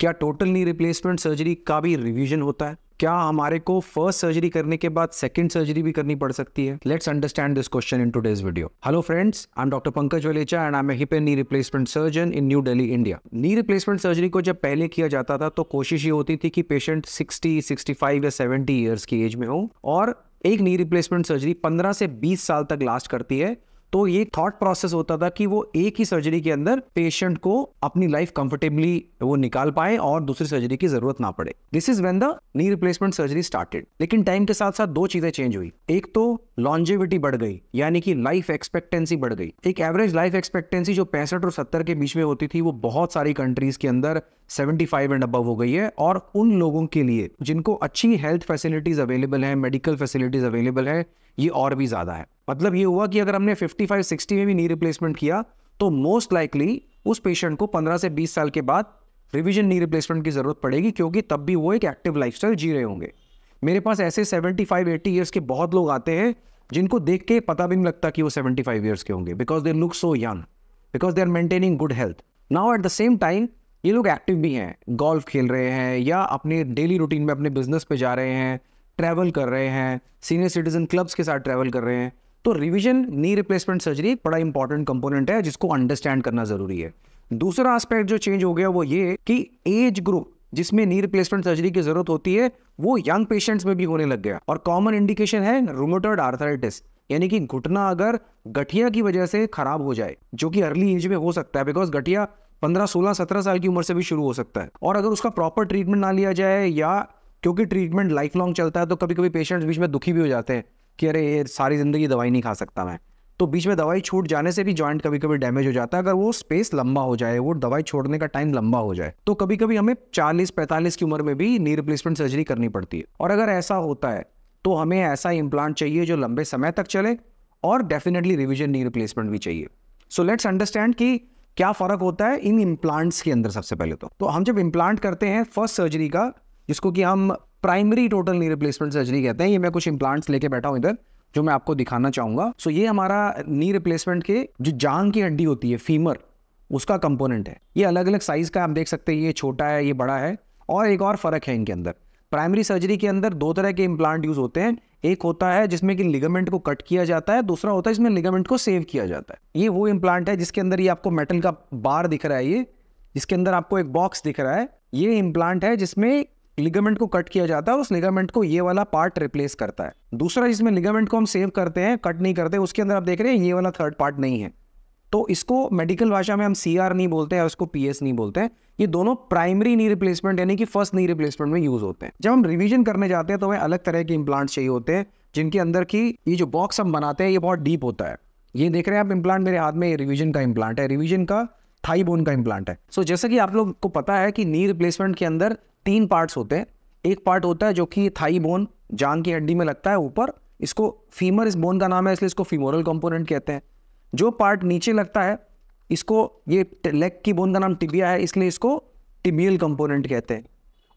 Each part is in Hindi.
क्या टोटल नी रिप्लेसमेंट सर्जरी का भी रिवीजन होता है? क्या हमारे को फर्स्ट सर्जरी करने के बाद सेकंड सर्जरी भी करनी पड़ सकती है? Let's understand this question in today's video. Hello friends, I am doctor Pankaj Valecha and I am a hip and knee replacement surgeon in New Delhi, India. Knee replacement surgery को जब पहले किया जाता था तो कोशिश ये होती थी कि पेशेंट 60, 65 या 70 ईयर्स की एज में हो और एक नी रिप्लेसमेंट सर्जरी 15 से 20 साल तक लास्ट करती है। तो ये थॉट प्रोसेस होता था कि वो एक ही सर्जरी के अंदर पेशेंट को अपनी लाइफ कंफर्टेबली वो निकाल पाए और दूसरी सर्जरी की जरूरत ना पड़े। This is when the knee replacement surgery started. लेकिन टाइम के साथ साथ दो चीजें चेंज हुई। एक तो लॉन्जेविटी बढ़ गई, यानी कि लाइफ एक्सपेक्टेंसी बढ़ गई। एक एवरेज लाइफ एक्सपेक्टेंसी जो 65 और 70 के बीच में होती थी वो बहुत सारी कंट्रीज के अंदर 75 एंड अबव हो गई है। और उन लोगों के लिए जिनको अच्छी हेल्थ फैसिलिटीज अवेलेबल है, मेडिकल फैसिलिटीज अवेलेबल है, ये और भी ज्यादा है। मतलब ये हुआ कि अगर हमने 55-60 में भी नी रिप्लेसमेंट किया तो मोस्ट लाइकली उस पेशेंट को 15 से 20 साल के बाद रिवीजन नी रिप्लेसमेंट की जरूरत पड़ेगी, क्योंकि तब भी वो एक एक्टिव लाइफस्टाइल जी रहे होंगे। मेरे पास ऐसे 75-80 ईयर्स के बहुत लोग आते हैं जिनको देख के पता भी नहीं लगता कि वो 75 ईयर्स के होंगे, because they look so young, because they are maintaining good health. Now at the same time ये लोग एक्टिव भी हैं, गोल्फ खेल रहे हैं या अपने डेली रूटीन में अपने बिजनेस पे जा रहे हैं, ट्रैवल कर रहे हैं, सीनियर सिटीजन क्लब्स के साथ ट्रैवल कर रहे हैं। तो रिवीजन नी रिप्लेसमेंट सर्जरी एक बड़ा इंपॉर्टेंट कंपोनेंट है जिसको अंडरस्टैंड करना जरूरी है। दूसरा एस्पेक्ट जो चेंज हो गया वो ये कि एज ग्रुप जिसमें नी रिप्लेसमेंट सर्जरी की जरूरत होती है वो यंग पेशेंट्स में भी होने लग गया। और कॉमन इंडिकेशन है रूमेटॉइड आर्थराइटिस, यानी कि घुटना अगर गठिया की वजह से खराब हो जाए, जो कि अर्ली एज में हो सकता है, बिकॉज गठिया 15, 16, 17 साल की उम्र से भी शुरू हो सकता है। और अगर उसका प्रॉपर ट्रीटमेंट ना लिया जाए, या क्योंकि ट्रीटमेंट लाइफ लॉन्ग चलता है तो कभी कभी पेशेंट्स बीच में दुखी भी हो जाते हैं कि अरे ये सारी जिंदगी दवाई नहीं खा सकता मैं। तो बीच में दवाई छूट जाने से भी जॉइंट कभी कभी डैमेज हो जाता है। अगर वो स्पेस लंबा हो जाए, वो दवाई छोड़ने का टाइम लंबा हो जाए, तो कभी कभी हमें 40-45 की उम्र में भी नी रिप्लेसमेंट सर्जरी करनी पड़ती है। और अगर ऐसा होता है तो हमें ऐसा इम्प्लांट चाहिए जो लंबे समय तक चले, और डेफिनेटली रिवीजन नी रिप्लेसमेंट भी चाहिए। सो लेट्स अंडरस्टैंड कि क्या फर्क होता है इन इम्प्लांट्स के अंदर। सबसे पहले तो हम जब इम्प्लांट करते हैं फर्स्ट सर्जरी का, जिसको कि हम primary total knee replacement surgery कहते हैं, ये मैं कुछ इम्प्लांट्स लेके बैठा हूं इधर जो मैं आपको दिखाना चाहूंगा। सो ये हमारा नी रिप्लेसमेंट के जो जांघ की हड्डी होती है, फीमर, उसका कंपोनेंट है। ये अलग अलग साइज का आप देख सकते हैं, ये छोटा है, ये बड़ा है। और एक और फर्क है इनके अंदर। प्राइमरी सर्जरी के अंदर दो तरह के इम्प्लांट यूज होते हैं। एक होता है जिसमें कि लिगामेंट को कट किया जाता है, दूसरा होता है जिसमें लिगामेंट को सेव किया जाता है। ये वो इम्प्लांट है जिसके अंदर ये आपको मेटल का बार दिख रहा है, ये जिसके अंदर आपको एक बॉक्स दिख रहा है, ये इम्प्लांट है जिसमें लिगामेंट को कट किया जाता है और उस लिगामेंट को ये वाला पार्ट रिप्लेस करता है। दूसरा जिसमें लिगामेंट को हम सेव करते हैं, कट नहीं करते, उसके अंदर आप देख रहे हैं ये वाला थर्ड पार्ट नहीं है। तो इसको मेडिकल भाषा में हम CR नहीं बोलते हैं, उसको PS नहीं बोलते हैं। ये दोनों प्राइमरी नी रिप्लेसमेंट यानी कि फर्स्ट नी रिप्लेसमेंट में यूज होते हैं। जब हम रिवीजन करने जाते हैं तो हमें अलग तरह के इम्प्लांट चाहिए होते हैं, जिनके अंदर की ये जो बॉक्स हम बनाते हैं ये बहुत डीप होता है। ये देख रहे हैं आप इम्प्लांट मेरे हाथ में, ये रिवीजन का इम्प्लांट है, रिवीजन का थाई बोन का इम्प्लांट है। सो जैसा कि आप लोग को पता है कि नी रिप्लेसमेंट के अंदर 3 पार्ट्स होते हैं। एक पार्ट होता है जो कि थाई बोन, जांघ की हड्डी में लगता है ऊपर, इसको फीमर इस बोन का नाम है, इसलिए इसको फीमोरल कंपोनेंट कहते हैं। जो पार्ट नीचे लगता है इसको, ये लेग की बोन का नाम टिबिया है, इसलिए इसको टिबियल कंपोनेंट कहते हैं।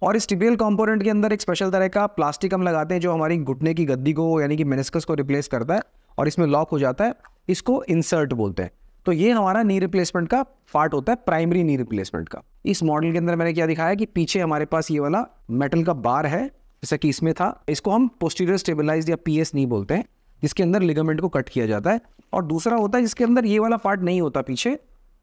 और इस टिबियल कंपोनेंट के अंदर एक स्पेशल तरह का प्लास्टिक हम लगाते हैं जो हमारी घुटने की गद्दी को यानी कि मेनिस्कस को रिप्लेस करता है और इसमें लॉक हो जाता है, इसको इंसर्ट बोलते हैं। तो ये हमारा नी रिप्लेसमेंट का पार्ट होता है, प्राइमरी नी रिप्लेसमेंट का। इस मॉडल के अंदर मैंने क्या दिखाया कि पीछे हमारे पास ये वाला मेटल का बार है जैसा कि इसमें था, इसको हम पोस्टीरियर स्टेबलाइज्ड या PS नहीं बोलते हैं, जिसके अंदर लिगामेंट को कट किया जाता है। और दूसरा होता है जिसके अंदर ये वाला पार्ट नहीं होता पीछे,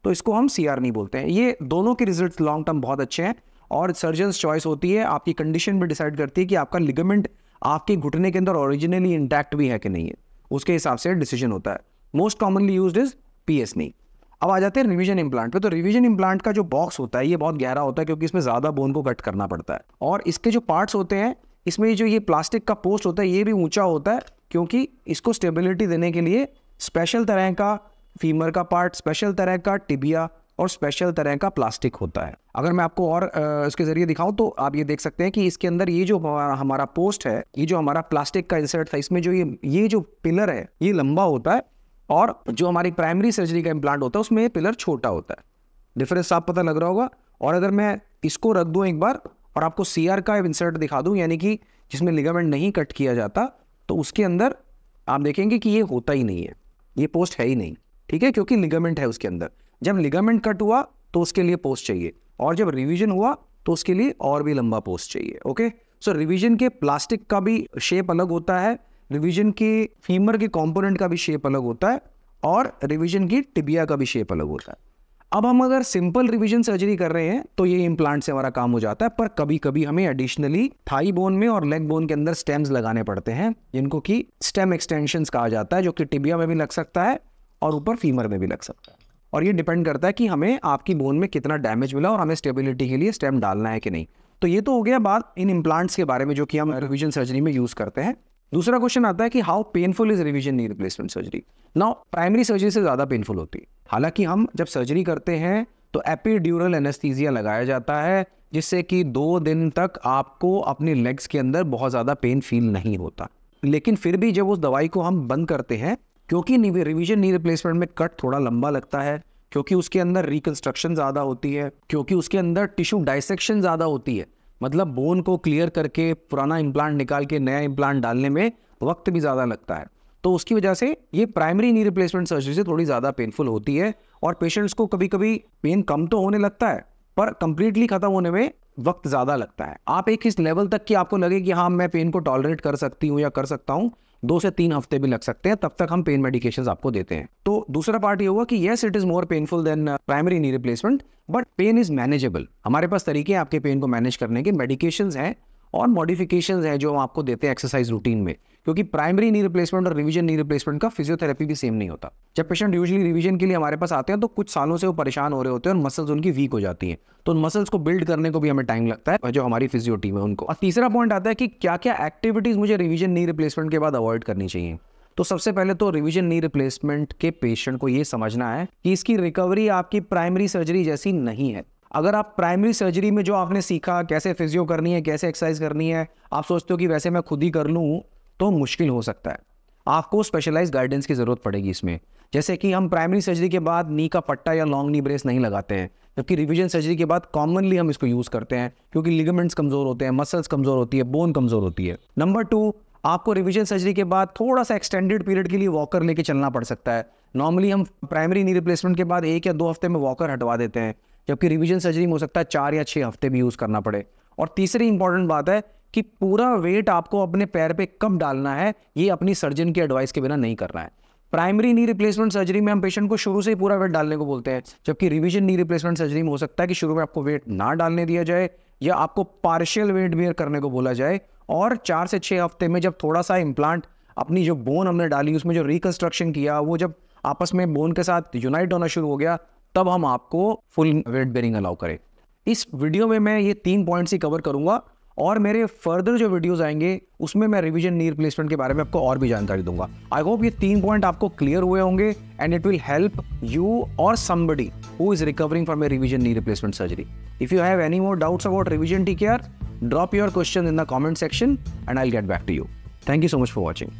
तो इसको हम CR नहीं बोलते हैं। ये दोनों के रिजल्ट लॉन्ग टर्म बहुत अच्छे हैं और सर्जन्स चॉइस होती है, आपकी कंडीशन भी डिसाइड करती है कि आपका लिगामेंट आपके घुटने के अंदर ओरिजिनली इंटैक्ट भी है कि नहीं है, उसके हिसाब से डिसीजन होता है। Most commonly used is PS नहीं। अब आ जाते हैं रिवीजन इम्प्लांट पे। तो रिवीजन इम्प्लांट का जो बॉक्स होता है ये बहुत गहरा होता है, क्योंकि इसमें ज़्यादा बोन को कट करना पड़ता है। और इसके जो पार्ट्स होते हैं, इसमें जो ये प्लास्टिक का पोस्ट होता है ये भी ऊंचा होता है, क्योंकि इसको स्टेबिलिटी देने के लिए स्पेशल तरह का फीमर का पार्ट, स्पेशल तरह का टिबिया और स्पेशल तरह का प्लास्टिक होता है। अगर मैं आपको और इसके जरिए दिखाऊं तो आप ये देख सकते हैं कि इसके अंदर ये जो हमारा पोस्ट है, ये जो हमारा प्लास्टिक का इंसर्ट था, इसमें जो ये जो पिलर है ये लंबा होता है, और जो हमारी प्राइमरी सर्जरी का इम्प्लांट होता है उसमें ये पिलर छोटा होता है। डिफरेंस साफ पता लग रहा होगा। और अगर मैं इसको रख दूं एक बार और आपको CR का इंसर्ट दिखा दूं, यानी कि जिसमें लिगामेंट नहीं कट किया जाता, तो उसके अंदर आप देखेंगे कि ये होता ही नहीं है, ये पोस्ट है ही नहीं, ठीक है, क्योंकि लिगामेंट है उसके अंदर। जब लिगामेंट कट हुआ तो उसके लिए पोस्ट चाहिए, और जब रिवीजन हुआ तो उसके लिए और भी लंबा पोस्ट चाहिए। ओके, सो रिवीजन के प्लास्टिक का भी शेप अलग होता है, रिवीजन के फीमर के कंपोनेंट का भी शेप अलग होता है, और रिवीजन की टिबिया का भी शेप अलग होता है। अब हम अगर सिंपल रिवीजन सर्जरी कर रहे हैं तो ये इम्प्लांट से हमारा काम हो जाता है, पर कभी कभी हमें एडिशनली थाई बोन में और लेग बोन के अंदर स्टेम्स लगाने पड़ते हैं, जिनको कि स्टेम एक्सटेंशंस कहा जाता है, जो कि टिबिया में भी लग सकता है और ऊपर फीमर में भी लग सकता है। और ये डिपेंड करता है कि हमें आपकी बोन में कितना डैमेज मिला और हमें स्टेबिलिटी के लिए स्टेम डालना है कि नहीं। तो ये तो हो गया बात इन इम्प्लांट्स के बारे में जो कि हम रिवीजन सर्जरी में यूज करते हैं। दूसरा क्वेश्चन आता है कि how painful is revision knee replacement surgery. Now primary surgery से ज़्यादा पेनफुल होती है। हालांकि हम जब सर्जरी करते हैं तो एपिड्यूरल एनेस्थीसिया लगाया जाता है, जिससे कि 2 दिन तक आपको अपनी लेग्स के अंदर बहुत ज़्यादा पेन फील नहीं होता। लेकिन फिर भी जब उस दवाई को हम बंद करते हैं, क्योंकि रिवीजन नी रिप्लेसमेंट में कट थोड़ा लंबा लगता है, क्योंकि उसके अंदर रिकंस्ट्रक्शन ज़्यादा होती है, क्योंकि उसके अंदर टिश्यू डाइसेक्शन ज़्यादा होती है, मतलब बोन को क्लियर करके पुराना इम्प्लांट निकाल के नया इम्प्लांट डालने में वक्त भी ज़्यादा लगता है, तो उसकी वजह से ये प्राइमरी नी रिप्लेसमेंट सर्जरी से थोड़ी ज़्यादा पेनफुल होती है। और पेशेंट्स को कभी कभी पेन कम तो होने लगता है, पर कंप्लीटली खत्म होने में वक्त ज़्यादा लगता है। आप एक इस लेवल तक कि आपको लगे कि हाँ मैं पेन को टॉलरेट कर सकती हूँ या कर सकता हूँ, 2 से 3 हफ्ते भी लग सकते हैं, तब तक हम पेन मेडिकेशंस आपको देते हैं। तो दूसरा पार्ट ये हुआ कि yes it is more painful than primary knee replacement, but pain is manageable. हमारे पास तरीके हैं आपके पेन को मैनेज करने के, मेडिकेशंस हैं और मॉडिफिकेशंस हैं जो हम आपको देते हैं एक्सरसाइज रूटीन में, क्योंकि प्राइमरी नी रिप्लेसमेंट और रिवीजन नी रिप्लेसमेंट का फिजियोथेरेपी भी सेम नहीं होता। जब पेशेंट यूजुअली रिवीजन के लिए हमारे पास आते हैं तो कुछ सालों से वो परेशान हो रहे होते हैं और मसल्स उनकी वीक हो जाती हैं, तो उन मसल्स को बिल्ड करने को भी हमें टाइम लगता है, जो हमारी फिजियो टीम है उनको। और तीसरा पॉइंट आता है कि क्या क्या एक्टिविटीज़ मुझे रिवीजन नी रिप्लेसमेंट के बाद अवॉइड करनी चाहिए। तो सबसे पहले तो रिवीजन नी रिप्लेसमेंट के पेशेंट को ये समझना है कि इसकी रिकवरी आपकी प्राइमरी सर्जरी जैसी नहीं है। अगर आप प्राइमरी सर्जरी में जो आपने सीखा, कैसे फिजियो करनी है, कैसे एक्सरसाइज करनी है, आप सोचते हो कि वैसे मैं खुद ही कर लूँ, तो मुश्किल हो सकता है। आपको स्पेशलाइज गाइडेंस की ज़रूरत पड़ेगी इसमें। जैसे कि हम प्राइमरी सर्जरी के बाद नी का पट्टा या लॉन्ग नी ब्रेस नहीं लगाते हैं, जबकि रिवीजन सर्जरी के बाद कॉमनली हम इसको यूज़ करते हैं, क्योंकि लिगामेंट्स कमज़ोर होते हैं, मसल्स कमज़ोर होती है, बोन कमज़ोर होती है। नंबर 2, आपको रिवीजन सर्जरी के बाद थोड़ा सा एक्सटेंडेड पीरियड के लिए वॉकर लेके चलना पड़ सकता है। नॉर्मली हम प्राइमरी नी रिप्लेसमेंट के बाद 1 या 2 हफ्ते में वॉकर हटवा देते हैं, जबकि रिवीजन सर्जरी में हो सकता है 4 या 6 हफ्ते भी यूज़ करना पड़े। और तीसरी इंपॉर्टेंट बात है कि पूरा वेट आपको अपने पैर पे कब डालना है, ये अपनी सर्जन की एडवाइस के बिना नहीं करना है। प्राइमरी नी रिप्लेसमेंट सर्जरी में हम पेशेंट को शुरू से ही पूरा वेट डालने को बोलते हैं, जबकि रिवीजन नी रिप्लेसमेंट सर्जरी में हो सकता है कि शुरू में आपको वेट ना डालने दिया जाए या आपको पार्शियल वेट बेयर करने को बोला जाए, और 4 से 6 हफ्ते में जब थोड़ा सा इम्प्लांट अपनी जो बोन हमने डाली उसमें जो रिकंस्ट्रक्शन किया वो जब आपस में बोन के साथ यूनाइट होना शुरू हो गया, तब हम आपको फुल वेट बेयरिंग अलाउ करें। इस वीडियो में मैं ये 3 पॉइंट्स ही कवर करूंगा, और मेरे फर्दर जो वीडियोस आएंगे उसमें मैं रिवीजन नी रिप्लेसमेंट के बारे में आपको और भी जानकारी दूंगा। आई होप ये 3 पॉइंट आपको क्लियर हुए होंगे and it will help you और somebody who is recovering from a revision knee replacement surgery. If you have any more doubts about revision TKR, drop your question in the comment section and I'll get back to you. Thank you so much for watching.